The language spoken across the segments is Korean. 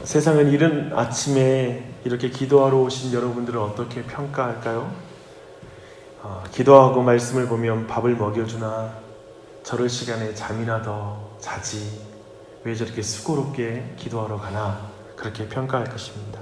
세상은 이른 아침에 이렇게 기도하러 오신 여러분들을 어떻게 평가할까요? 기도하고 말씀을 보면 밥을 먹여주나, 저럴 시간에 잠이나 더 자지, 왜 저렇게 수고롭게 기도하러 가나, 그렇게 평가할 것입니다.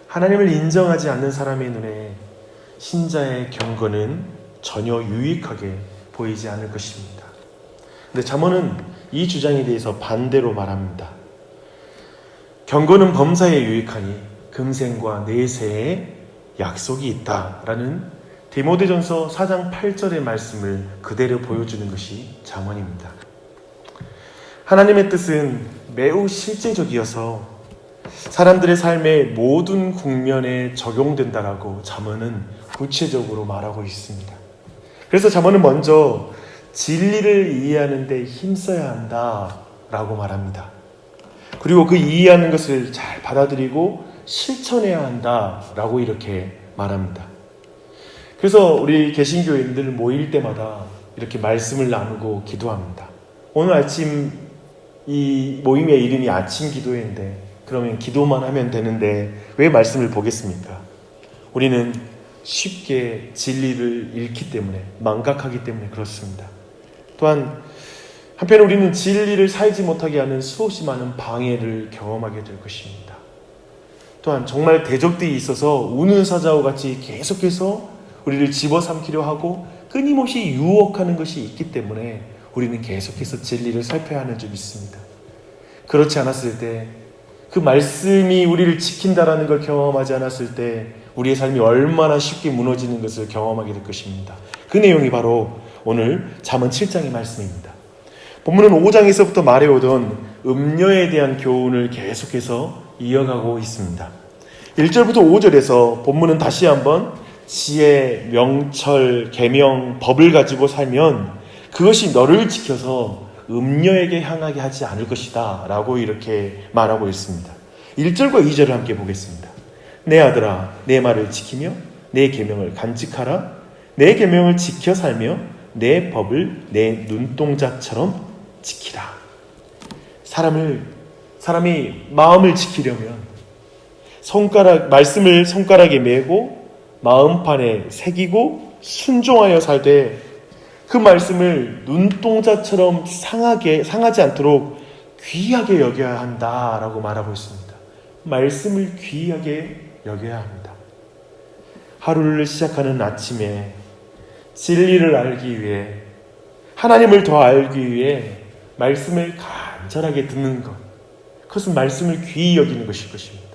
하나님을 인정하지 않는 사람의 눈에 신자의 경건은 전혀 유익하게 보이지 않을 것입니다. 근데 잠언은 이 주장에 대해서 반대로 말합니다. 경건은 범사에 유익하니 금생과 내세에 약속이 있다라는 디모데전서 4장 8절의 말씀을 그대로 보여주는 것이 잠언입니다. 하나님의 뜻은 매우 실제적이어서 사람들의 삶의 모든 국면에 적용된다라고 잠언은 구체적으로 말하고 있습니다. 그래서 잠언은 먼저 진리를 이해하는 데 힘써야 한다라고 말합니다. 그리고 그 이해하는 것을 잘 받아들이고 실천해야 한다라고 이렇게 말합니다. 그래서 우리 개신교인들 모일 때마다 이렇게 말씀을 나누고 기도합니다. 오늘 아침 이 모임의 이름이 아침 기도회인데, 그러면 기도만 하면 되는데 왜 말씀을 보겠습니까? 우리는 쉽게 진리를 잃기 때문에, 망각하기 때문에 그렇습니다. 또한 한편 우리는 진리를 살지 못하게 하는 수없이 많은 방해를 경험하게 될 것입니다. 또한 정말 대적들이 있어서 우는 사자와 같이 계속해서 우리를 집어삼키려 하고 끊임없이 유혹하는 것이 있기 때문에 우리는 계속해서 진리를 살펴야 하는 점이 있습니다. 그렇지 않았을 때, 그 말씀이 우리를 지킨다라는 걸 경험하지 않았을 때 우리의 삶이 얼마나 쉽게 무너지는 것을 경험하게 될 것입니다. 그 내용이 바로 오늘 잠언 7장의 말씀입니다. 본문은 5장에서부터 말해오던 음녀에 대한 교훈을 계속해서 이어가고 있습니다. 1절부터 5절에서 본문은 다시 한번 지혜, 명철, 계명, 법을 가지고 살면 그것이 너를 지켜서 음녀에게 향하게 하지 않을 것이다 라고 이렇게 말하고 있습니다. 1절과 2절을 함께 보겠습니다. 내 아들아, 내 말을 지키며 내 계명을 간직하라. 내 계명을 지켜 살며 내 법을 내 눈동자처럼 지키라. 사람이 마음을 지키려면 말씀을 손가락에 메고 마음판에 새기고 순종하여 살 때 그 말씀을 눈동자처럼 상하지 않도록 귀하게 여겨야 한다라고 말하고 있습니다. 말씀을 귀하게 여겨야 합니다. 하루를 시작하는 아침에 진리를 알기 위해, 하나님을 더 알기 위해 말씀을 간절하게 듣는 것, 그것은 말씀을 귀히 여기는 것일 것입니다.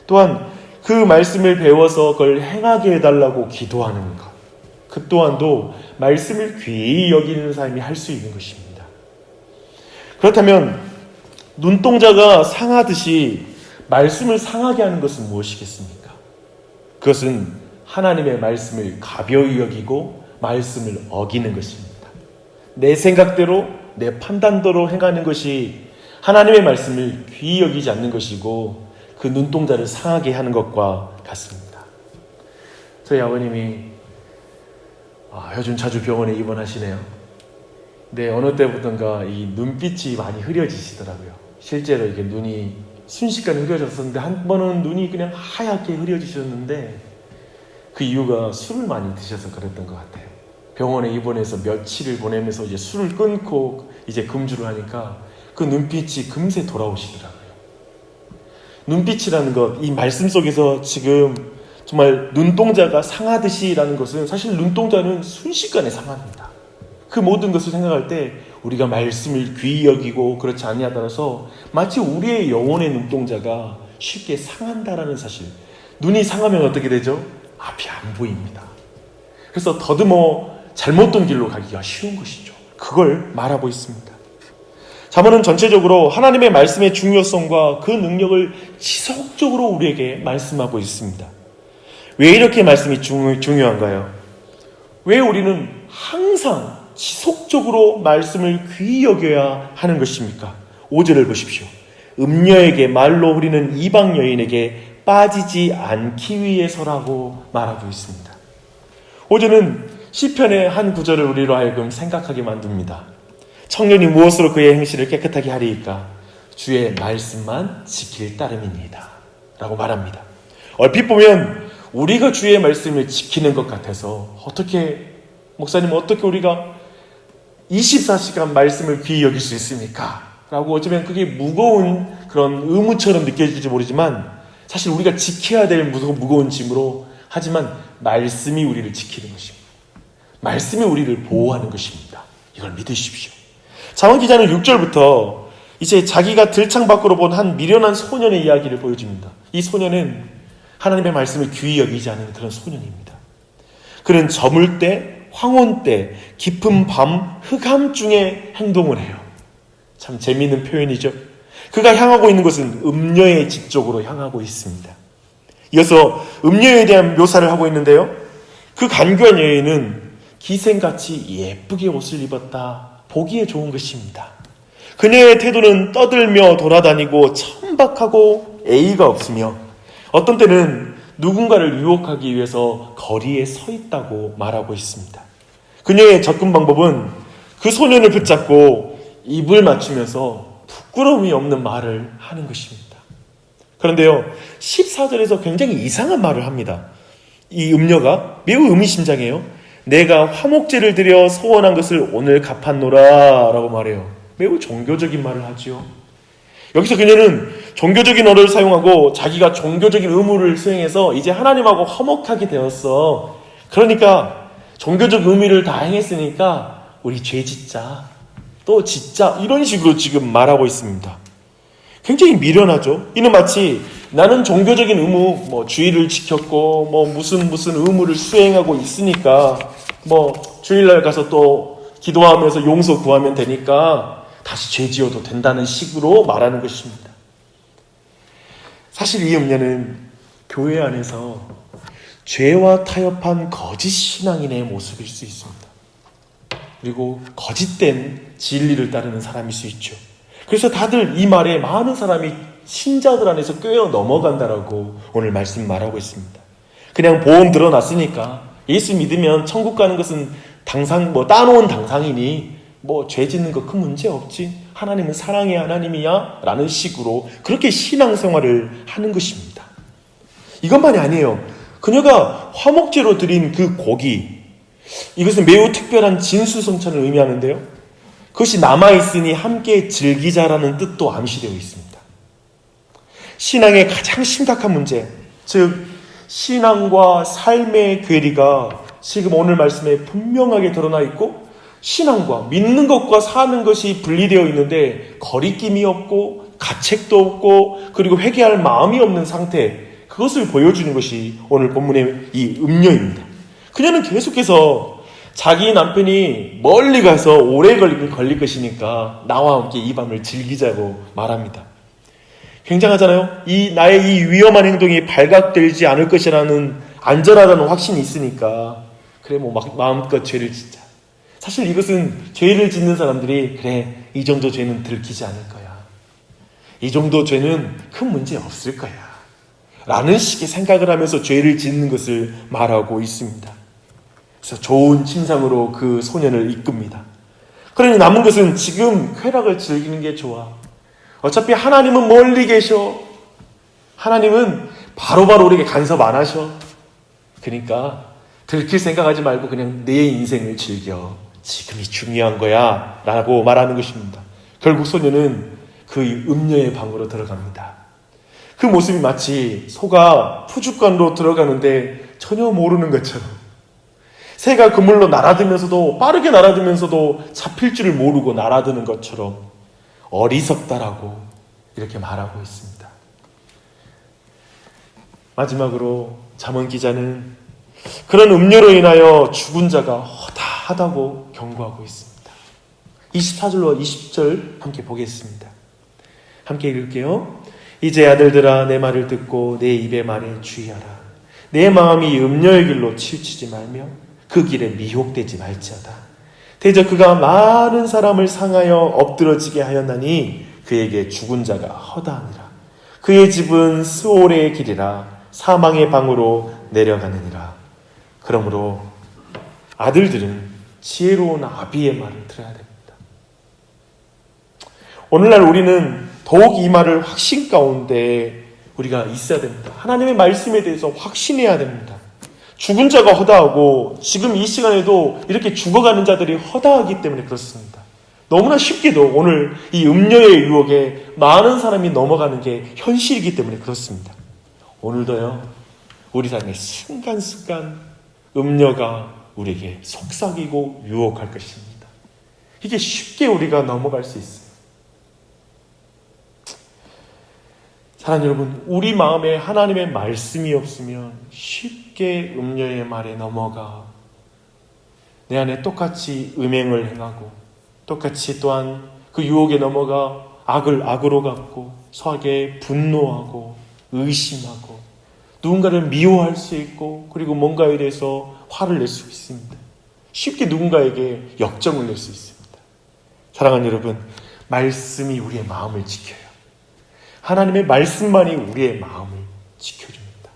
또한 그 말씀을 배워서 그걸 행하게 해달라고 기도하는 것, 그 또한도 말씀을 귀히 여기는 삶이 할 수 있는 것입니다. 그렇다면 눈동자가 상하듯이 말씀을 상하게 하는 것은 무엇이겠습니까? 그것은 하나님의 말씀을 가벼이 여기고 말씀을 어기는 것입니다. 내 생각대로, 내 판단대로 행하는 것이 하나님의 말씀을 귀히 여기지 않는 것이고 그 눈동자를 상하게 하는 것과 같습니다. 저희 아버님이 요즘 자주 병원에 입원하시네요. 근데 어느 때부턴가 이 눈빛이 많이 흐려지시더라고요. 실제로 이게 눈이 순식간에 흐려졌었는데, 한 번은 눈이 그냥 하얗게 흐려지셨는데 그 이유가 술을 많이 드셔서 그랬던 것 같아요. 병원에 입원해서 며칠을 보내면서 이제 술을 끊고 이제 금주를 하니까 그 눈빛이 금세 돌아오시더라고요. 눈빛이라는 것, 이 말씀 속에서 지금 정말 눈동자가 상하듯이라는 것은, 사실 눈동자는 순식간에 상합니다. 그 모든 것을 생각할 때 우리가 말씀을 귀히 여기고 그렇지 않냐에 따라서 마치 우리의 영혼의 눈동자가 쉽게 상한다라는 사실. 눈이 상하면 어떻게 되죠? 앞이 안 보입니다. 그래서 더듬어 잘못된 길로 가기가 쉬운 것이죠. 그걸 말하고 있습니다. 잠언은 전체적으로 하나님의 말씀의 중요성과 그 능력을 지속적으로 우리에게 말씀하고 있습니다. 왜 이렇게 말씀이 중요한가요? 왜 우리는 항상 지속적으로 말씀을 귀히 여겨야 하는 것입니까? 5절을 보십시오. 음녀에게 말로 흐리는 이방 여인에게 빠지지 않기 위해서라고 말하고 있습니다. 5절은 시편의 한 구절을 우리로 하여금 생각하게 만듭니다. 청년이 무엇으로 그의 행실을 깨끗하게 하리이까? 주의 말씀만 지킬 따름입니다 라고 말합니다. 얼핏 보면 우리가 주의 말씀을 지키는 것 같아서 목사님 어떻게 우리가 24시간 말씀을 귀히 여길 수 있습니까? 라고 어쩌면 그게 무거운 그런 의무처럼 느껴질지 모르지만 사실 우리가 지켜야 될 무거운 짐으로, 하지만 말씀이 우리를 지키는 것입니다. 말씀이 우리를 보호하는 것입니다. 이걸 믿으십시오. 잠언 기자는 6절부터 이제 자기가 들창 밖으로 본 한 미련한 소년의 이야기를 보여줍니다. 이 소년은 하나님의 말씀을 귀히 여기지 않는 그런 소년입니다. 그는 저물 때, 황혼 때, 깊은 밤, 흑암 중에 행동을 해요. 참 재미있는 표현이죠. 그가 향하고 있는 곳은 음녀의 집 쪽으로 향하고 있습니다. 이어서 음녀에 대한 묘사를 하고 있는데요. 그 간교한 여인은 기생같이 예쁘게 옷을 입었다. 보기에 좋은 것입니다. 그녀의 태도는 떠들며 돌아다니고 천박하고 예의가 없으며 어떤 때는 누군가를 유혹하기 위해서 거리에 서 있다고 말하고 있습니다. 그녀의 접근 방법은 그 소년을 붙잡고 입을 맞추면서 부끄러움이 없는 말을 하는 것입니다. 그런데요, 14절에서 굉장히 이상한 말을 합니다. 이 음녀가 매우 의미심장해요. 내가 화목제를 드려 소원한 것을 오늘 갚았노라 라고 말해요. 매우 종교적인 말을 하지요. 여기서 그녀는 종교적인 언어를 사용하고 자기가 종교적인 의무를 수행해서 이제 하나님하고 화목하게 되었어. 그러니까 종교적 의미를 다 행했으니까 우리 죄 짓자, 또 짓자, 이런 식으로 지금 말하고 있습니다. 굉장히 미련하죠. 이는 마치 나는 종교적인 의무, 주일을 지켰고 무슨 의무를 수행하고 있으니까 주일날 가서 또 기도하면서 용서 구하면 되니까 다시 죄 지어도 된다는 식으로 말하는 것입니다. 사실 이 음녀는 교회 안에서 죄와 타협한 거짓 신앙인의 모습일 수 있습니다. 그리고 거짓된 진리를 따르는 사람일 수 있죠. 그래서 다들 이 말에 많은 사람이 신자들 안에서 꿰어 넘어간다라고 오늘 말씀 말하고 있습니다. 그냥 보험 들어놨으니까 예수 믿으면 천국 가는 것은 따놓은 당상이니 죄 짓는 거 큰 문제 없지, 하나님은 사랑의 하나님이야 라는 식으로 그렇게 신앙생활을 하는 것입니다. 이것만이 아니에요. 그녀가 화목제로 드린 그 고기, 이것은 매우 특별한 진수성찬을 의미하는데요, 그것이 남아있으니 함께 즐기자라는 뜻도 암시되어 있습니다. 신앙의 가장 심각한 문제, 즉 신앙과 삶의 괴리가 지금 오늘 말씀에 분명하게 드러나 있고, 신앙과 믿는 것과 사는 것이 분리되어 있는데 거리낌이 없고 가책도 없고 그리고 회개할 마음이 없는 상태, 그것을 보여주는 것이 오늘 본문의 이 음녀입니다. 그녀는 계속해서 자기 남편이 멀리 가서 오래 걸릴 것이니까 나와 함께 이 밤을 즐기자고 말합니다. 굉장하잖아요. 나의 이 위험한 행동이 발각되지 않을 것이라는 안전하다는 확신이 있으니까 그래 마음껏 죄를 짓자. 사실 이것은 죄를 짓는 사람들이 그래 이 정도 죄는 들키지 않을 거야, 이 정도 죄는 큰 문제 없을 거야 라는 식의 생각을 하면서 죄를 짓는 것을 말하고 있습니다. 그래서 좋은 침상으로 그 소년을 이끕니다. 그러니 남은 것은 지금 쾌락을 즐기는 게 좋아. 어차피 하나님은 멀리 계셔. 하나님은 바로바로 우리에게 간섭 안 하셔. 그러니까 들킬 생각하지 말고 그냥 내 인생을 즐겨. 지금이 중요한 거야 라고 말하는 것입니다. 결국 소녀는 그 음녀의 방으로 들어갑니다. 그 모습이 마치 소가 푸죽간으로 들어가는데 전혀 모르는 것처럼, 새가 그물로 날아들면서도 빠르게 날아들면서도 잡힐 줄을 모르고 날아드는 것처럼 어리석다라고 이렇게 말하고 있습니다. 마지막으로 잠언 기자는 그런 음료로 인하여 죽은 자가 허다하다고 경고하고 있습니다. 24절로 20절 함께 보겠습니다. 함께 읽을게요. 이제 아들들아 내 말을 듣고 내 입의 말에 주의하라. 내 마음이 음녀의 길로 치우치지 말며 그 길에 미혹되지 말지어다. 대저 그가 많은 사람을 상하여 엎드러지게 하였나니 그에게 죽은 자가 허다하니라. 그의 집은 스올의 길이라 사망의 방으로 내려가느니라. 그러므로 아들들은 지혜로운 아비의 말을 들어야 됩니다. 오늘날 우리는 더욱 이 말을 확신 가운데 우리가 있어야 됩니다. 하나님의 말씀에 대해서 확신해야 됩니다. 죽은 자가 허다하고 지금 이 시간에도 이렇게 죽어가는 자들이 허다하기 때문에 그렇습니다. 너무나 쉽게도 오늘 이 음료의 유혹에 많은 사람이 넘어가는 게 현실이기 때문에 그렇습니다. 오늘도요, 우리 삶의 순간순간 음료가 우리에게 속삭이고 유혹할 것입니다. 이게 쉽게 우리가 넘어갈 수 있어요. 사랑하는 여러분, 우리 마음에 하나님의 말씀이 없으면 쉽게 음료의 말에 넘어가 내 안에 똑같이 음행을 행하고 똑같이 또한 그 유혹에 넘어가 악을 악으로 갚고 서하게 분노하고 의심하고 누군가를 미워할 수 있고 그리고 뭔가에 대해서 화를 낼 수 있습니다. 쉽게 누군가에게 역정을 낼 수 있습니다. 사랑하는 여러분, 말씀이 우리의 마음을 지켜요. 하나님의 말씀만이 우리의 마음을 지켜줍니다.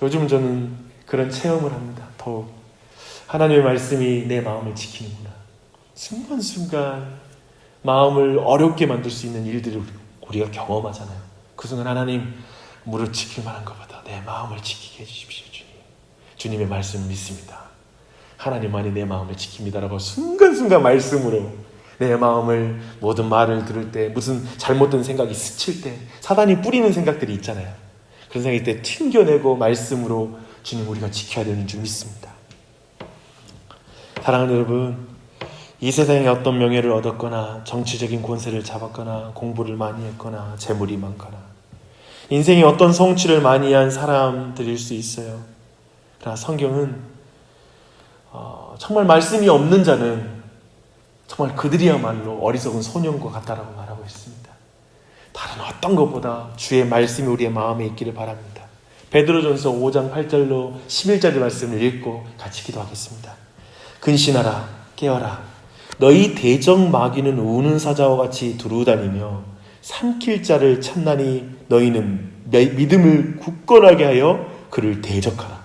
요즘 저는 그런 체험을 합니다. 더욱 하나님의 말씀이 내 마음을 지키는구나. 순간순간 마음을 어렵게 만들 수 있는 일들을 우리가 경험하잖아요. 그 순간 하나님, 무릇 지킬 만한 것보다 내 마음을 지키게 해주십시오. 주님, 주님의 말씀을 믿습니다. 하나님만이 내 마음을 지킵니다 라고 순간순간 말씀으로 내 마음을, 모든 말을 들을 때, 무슨 잘못된 생각이 스칠 때, 사단이 뿌리는 생각들이 있잖아요. 그런 생각일 때 튕겨내고 말씀으로 주님, 우리가 지켜야 되는 줄 믿습니다. 사랑하는 여러분, 이 세상에 어떤 명예를 얻었거나 정치적인 권세를 잡았거나 공부를 많이 했거나 재물이 많거나 인생에 어떤 성취를 많이 한 사람들일 수 있어요. 그러나 성경은 정말 말씀이 없는 자는 정말 그들이야말로 어리석은 소년과 같다라고 말하고 있습니다. 다른 어떤 것보다 주의 말씀이 우리의 마음에 있기를 바랍니다. 베드로전서 5장 8절로 11절의 말씀을 읽고 같이 기도하겠습니다. 근신하라, 깨어라. 너희 대적 마귀는 우는 사자와 같이 두루다니며 삼킬 자를 찾나니 너희는 믿음을 굳건하게 하여 그를 대적하라.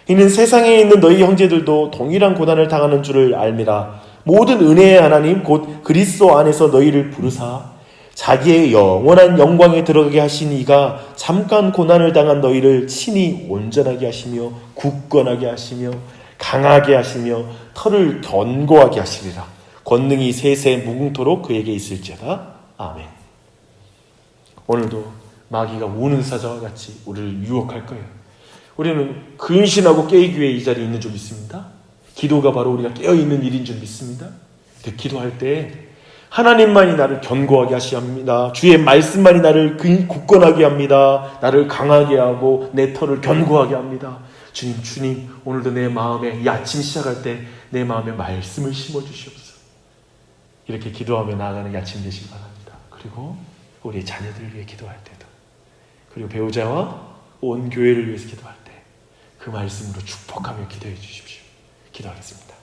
이는 세상에 있는 너희 형제들도 동일한 고난을 당하는 줄을 알미라. 모든 은혜의 하나님 곧 그리스도 안에서 너희를 부르사 자기의 영원한 영광에 들어가게 하신 이가 잠깐 고난을 당한 너희를 친히 온전하게 하시며 굳건하게 하시며 강하게 하시며 털을 견고하게 하시리라. 권능이 세세 무궁토록 그에게 있을지어다. 아멘. 오늘도 마귀가 우는 사자와 같이 우리를 유혹할 거예요. 우리는 근신하고 깨기 위해 이 자리에 있는 줄 믿습니다. 기도가 바로 우리가 깨어있는 일인 줄 믿습니다. 기도할 때 하나님만이 나를 견고하게 하시옵니다. 주의 말씀만이 나를 굳건하게 합니다. 나를 강하게 하고 내 털을 견고하게 합니다. 주님, 오늘도 내 마음에 이 아침 시작할 때 내 마음에 말씀을 심어주시옵소서. 이렇게 기도하며 나아가는 이 아침 되시기 바랍니다. 그리고 우리의 자녀들을 위해 기도할 때도, 그리고 배우자와 온 교회를 위해서 기도할 때 그 말씀으로 축복하며 기도해 주십시오. 기도하겠습니다.